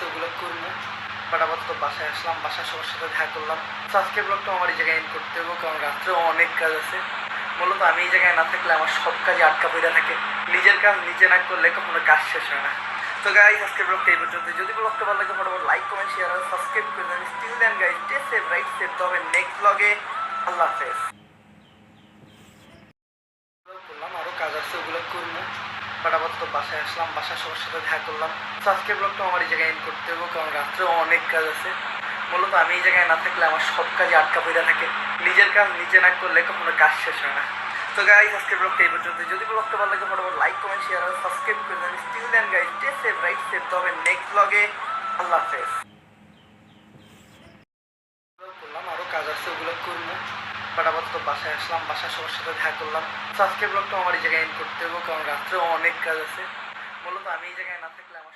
আছে ওগুলো করবো। বাট আপাতত বাসায় আসলাম, বাসায় সবার সাথে দেখা করলাম। তো আজকের ব্লগটা আমার এই জায়গায় এন্ড করতে হবে, কারণ রাত্রেও অনেক কাজ আছে। মূলত আমি এই জায়গায় না থাকলে আমার সব কাজে আটকা পড়ে থাকে। নিজের কাজ নিজে না করলে কখনো কাজ শেষ হয় না। তো গাইস, আজকের ব্লগটা এই পর্যন্ত। যদি ব্লগটা ভালো লাগে ফটাফট লাইক কমেন্ট শেয়ার আর সাবস্ক্রাইব করে দেন। Till then guys, stay safe, ride safe. তবে নেক্সট ব্লগে আল্লাহ হাফেজ। করলাম আরও কাজ আছে ওগুলো করবো। বাট আপাতত বাসায় আসলাম, বাসায় সবার সাথে দেখা করলাম। তো আজকের ব্লগটা আমার এই জায়গায় এন্ড করতে হবে, কারণ রাত্রেও অনেক কাজ আছে। মূলত আমি এই জায়গায় না থাকলে আমার সব কাজে আটকা পড়ে থাকে। নিজের কাজ নিজে না করলে কখনো কাজ শেষ হয় না। তো গাইস, আজকের ব্লগটা এই পর্যন্ত। যদি ব্লগটা ভালো লাগে ফটাফট লাইক কমেন্ট শেয়ার আর সাবস্ক্রাইব করে দেন। Till then guys, stay safe, ride safe. তবে নেক্সট ব্লগে আল্লাহ হাফেজ। করলাম আরও কাজ আছে ওগুলো করবো। বাট আপাতত বাসায় আসলাম, বাসায় সবার সাথে দেখা করলাম। তো আজকের ব্লগটা আমার এই জায়গায় এন্ড করতে হবে, কারণ রাত্রেও অনেক কাজ আছে। মূলত আমি এই জায়গায় না থাকলে আমার